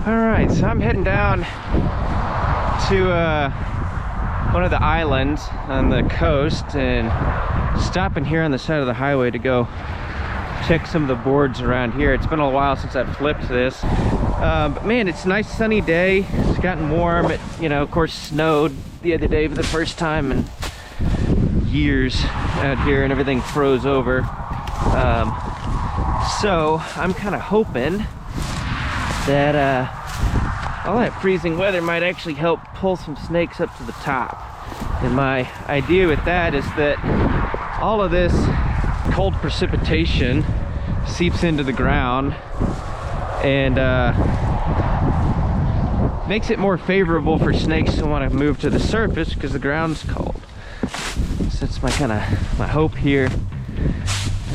All right, so I'm heading down to one of the islands on the coast and stopping here on the side of the highway to go check some of the boards around here. It's been a while since I've flipped this, but man, it's a nice sunny day. It's gotten warm. It, of course, snowed the other day for the first time in years out here, and everything froze over. So I'm kind of hoping that all that freezing weather might actually help pull some snakes up to the top. And my idea with that is that all of this cold precipitation seeps into the ground and makes it more favorable for snakes to want to move to the surface because the ground's cold. So that's my my hope here.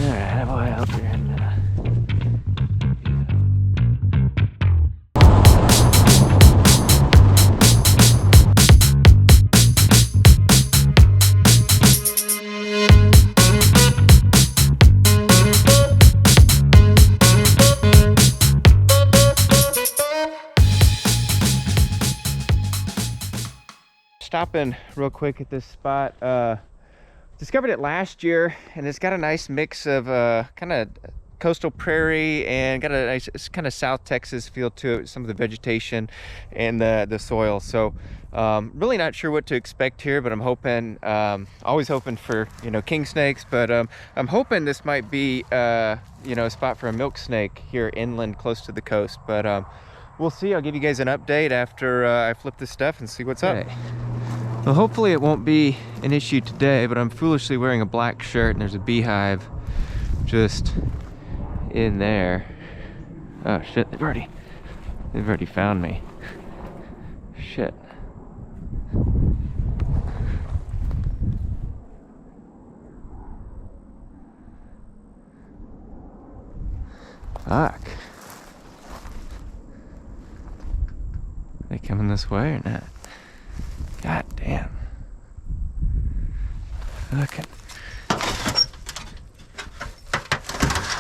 All right, how about out there? Stopping real quick at this spot. Discovered it last year, and it's got a nice mix of kind of coastal prairie and got a nice kind of South Texas feel to it, some of the vegetation and the soil. So really not sure what to expect here, but I'm hoping, always hoping for king snakes, but I'm hoping this might be a spot for a milk snake here inland close to the coast. But we'll see. I'll give you guys an update after I flip this stuff and see what's up. Well, hopefully it won't be an issue today, but I'm foolishly wearing a black shirt and there's a beehive just in there. Oh shit, they've already found me. Shit. Fuck. Are they coming this way or not? God damn. Fucking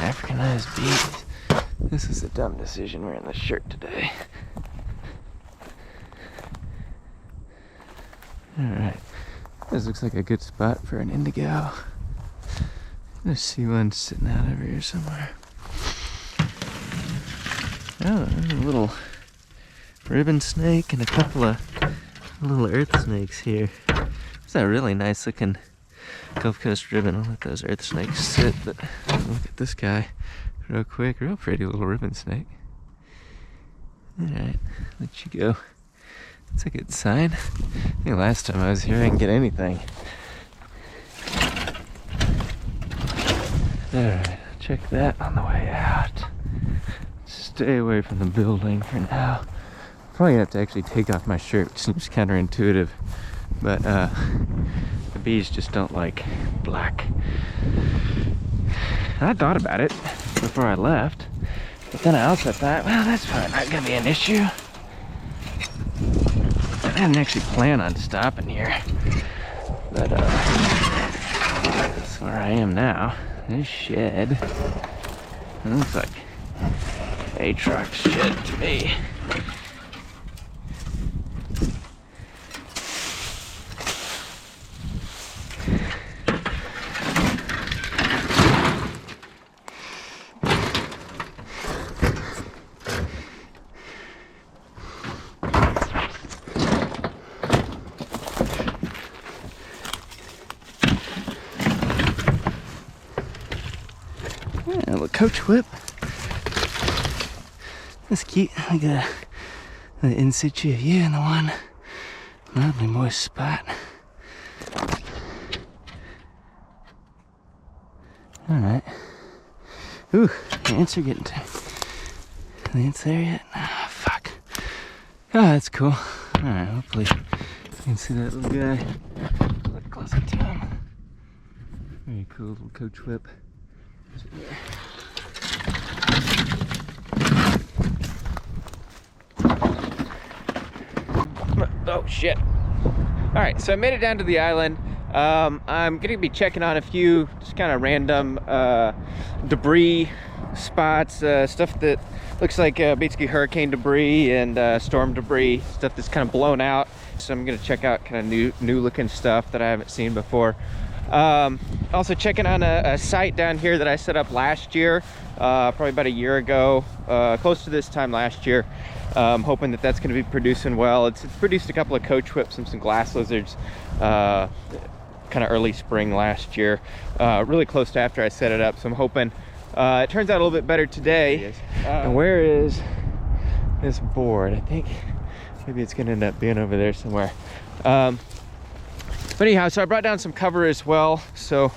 Africanized bees. This is a dumb decision wearing this shirt today. Alright. This looks like a good spot for an indigo. I see one sitting out over here somewhere. Oh, there's a little ribbon snake and a couple of little earth snakes here. It's a really nice looking Gulf Coast ribbon. I'll let those earth snakes sit, but look at this guy real quick. Real pretty little ribbon snake. Alright, let you go. That's a good sign. I think last time I was here I didn't get anything. Alright, check that on the way out. Stay away from the building for now. Probably gonna have to actually take off my shirt, which seems counterintuitive, but the bees just don't like black. And I thought about it before I left, but then I also thought, well, that's probably not gonna be an issue. I didn't actually plan on stopping here, but that's where I am now. This shed, it looks like Aatrox shed to me. A little coach whip. That's cute. I got an in situ view in the one mildly moist spot. Alright. Ooh, the ants are getting to. Are the ants there yet? Ah, fuck. Oh, that's cool. Alright, hopefully you can see that little guy. Look closer to him. Very cool little coach whip. Oh shit. Alright, so I made it down to the island. I'm gonna be checking on a few just kind of random debris spots, stuff that looks like basically hurricane debris and storm debris, stuff that's kind of blown out. So I'm gonna check out kind of new looking stuff that I haven't seen before. Also checking on a site down here that I set up last year, probably about a year ago, close to this time last year. Hoping that that's going to be producing well. It's produced a couple of coach whips and some glass lizards kind of early spring last year, really close to after I set it up. So I'm hoping it turns out a little bit better today. And where is this board? I think maybe it's going to end up being over there somewhere. But anyhow, so I brought down some cover as well. So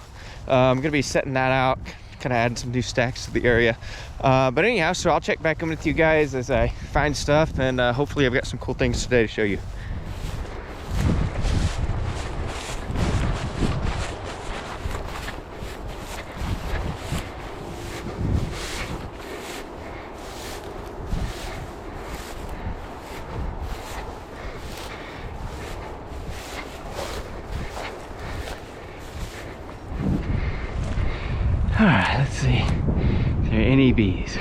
I'm going to be setting that out, kind of adding some new stacks to the area. But anyhow, so I'll check back in with you guys as I find stuff, and hopefully I've got some cool things today to show you. All right, let's see. Is there any bees?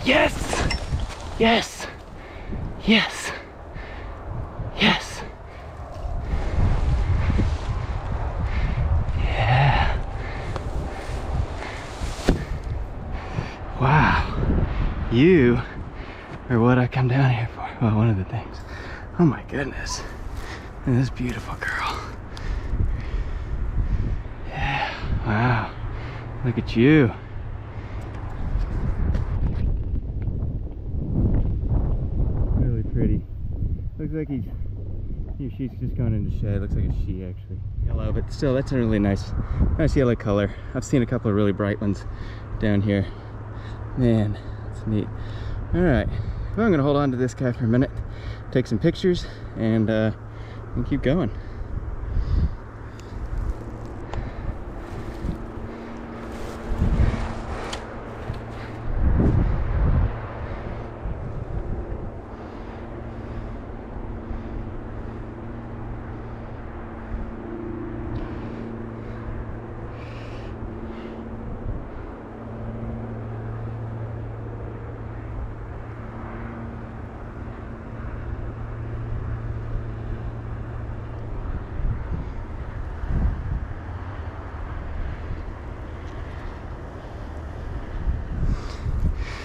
Yes! Yes! Yes! Yes! Yeah! Wow! You are what I come down here for. Well, one of the things. Oh my goodness. And this beautiful girl. Yeah. Wow. Look at you. Really pretty. Looks like she's just going into shed. Looks like a she actually. Yellow, but still that's a really nice yellow color. I've seen a couple of really bright ones down here. Man, that's neat. All right. Well, I'm gonna hold on to this guy for a minute, take some pictures, and keep going.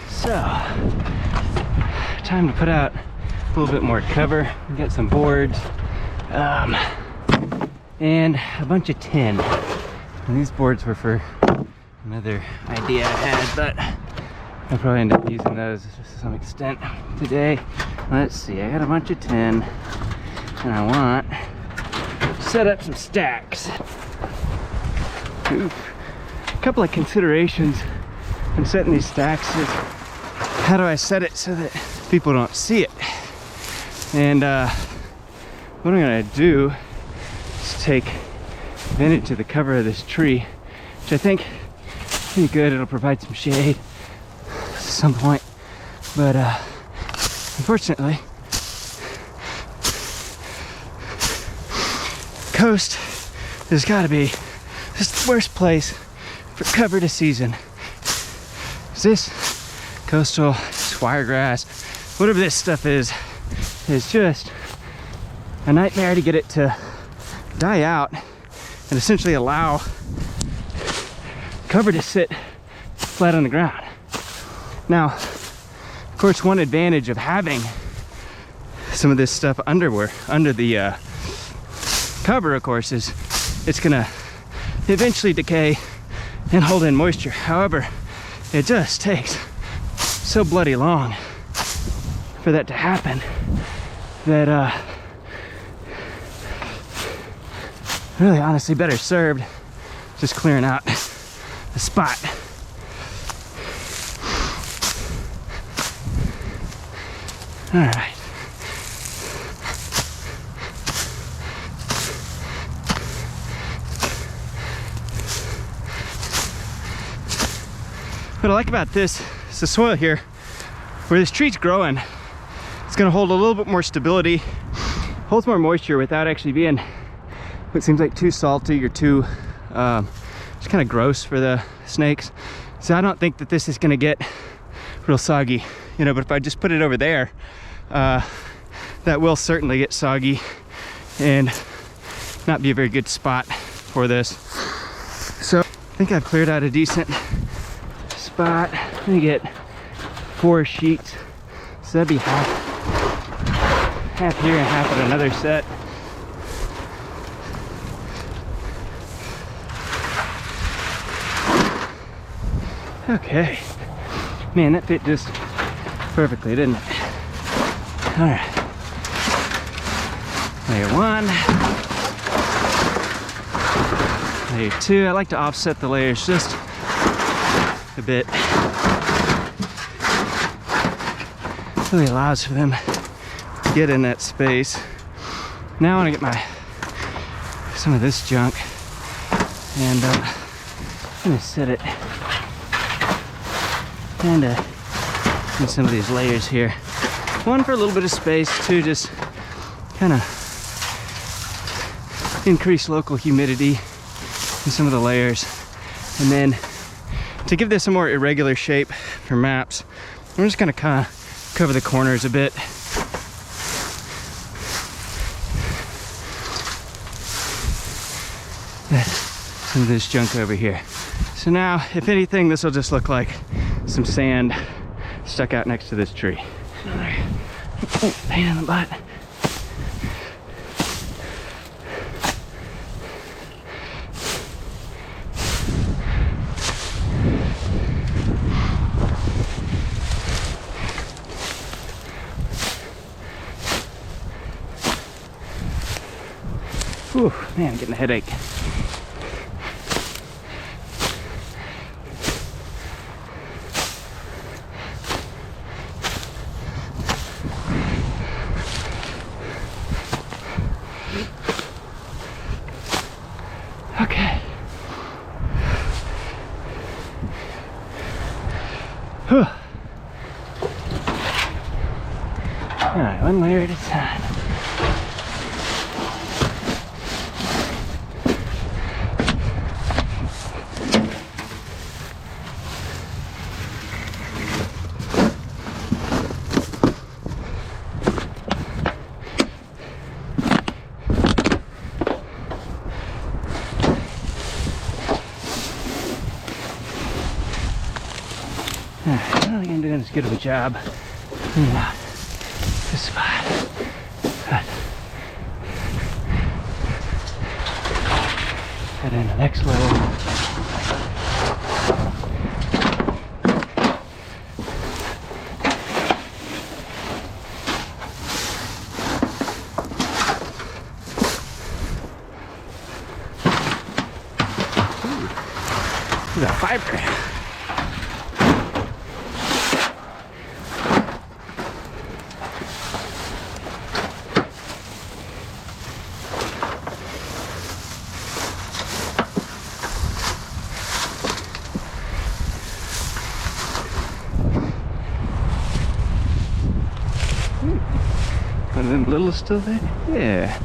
So, time to put out a little bit more cover. We got some boards, and a bunch of tin. And these boards were for another idea I had, but I'll probably end up using those to some extent today. Let's see, I got a bunch of tin, and I want to set up some stacks. Oof. A couple of considerations when setting these stacks is, how do I set it so that people don't see it? And what I'm gonna do is take advantage of the cover of this tree, which I think will be good. It'll provide some shade at some point, but unfortunately, coast has got to be just the worst place for cover to season. This coastal wiregrass, whatever this stuff is just a nightmare to get it to die out and essentially allow cover to sit flat on the ground. Now, of course, one advantage of having some of this stuff under the cover, of course, is it's gonna eventually decay and hold in moisture. However, it just takes so bloody long for that to happen that really honestly better served just clearing out the spot. All right. What I like about this is the soil here, where this tree's growing, it's gonna hold a little bit more stability, holds more moisture without actually being what seems like too salty or too just kind of gross for the snakes. So I don't think that this is gonna get real soggy, you know, but if I just put it over there, that will certainly get soggy and not be a very good spot for this. So I think I've cleared out a decent spot. Let me get 4 sheets. So that'd be half here and half at another set. Okay. Man, that fit just perfectly, didn't it? All right. Layer 1. Layer 2. I like to offset the layers just a bit. Really allows for them to get in that space. Now I want to get some of this junk, and I'm gonna set it kind of in some of these layers here. 1, for a little bit of space. 2, just kind of increase local humidity in some of the layers. And then to give this a more irregular shape for maps, I'm just gonna kind of cover the corners a bit. Some of this junk over here. So now, if anything, this will just look like some sand stuck out next to this tree. Alright. Oh, pain in the butt. Whew, man, I'm getting a headache. Okay. Whew. All right, 1 layer at a time. I don't think I'm doing as good of a job in this spot. Head in the next level. Ooh, look at that fiber. One of them little still there? Yeah.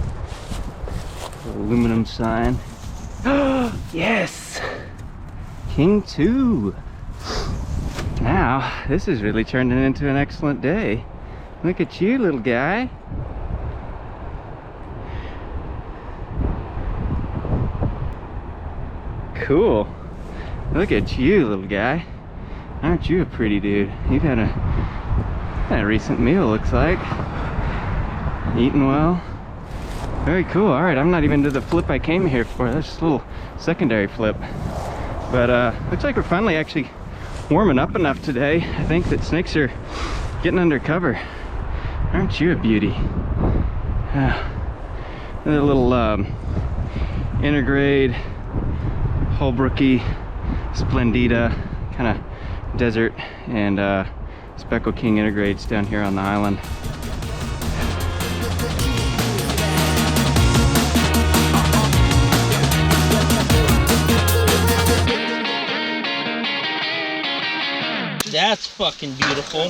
Aluminum sign. Oh, yes! King 2. Now, this is really turning into an excellent day. Look at you, little guy. Cool. Look at you, little guy. Aren't you a pretty dude? You've had a recent meal, looks like. Eating well. Very cool. All right, I'm not even to the flip I came here for. That's just a little secondary flip. But looks like we're finally actually warming up enough today. I think that snakes are getting under cover. Aren't you a beauty? Another little intergrade, Holbrookie, Splendida, kind of desert, and Speckled King intergrades down here on the island. That's fucking beautiful.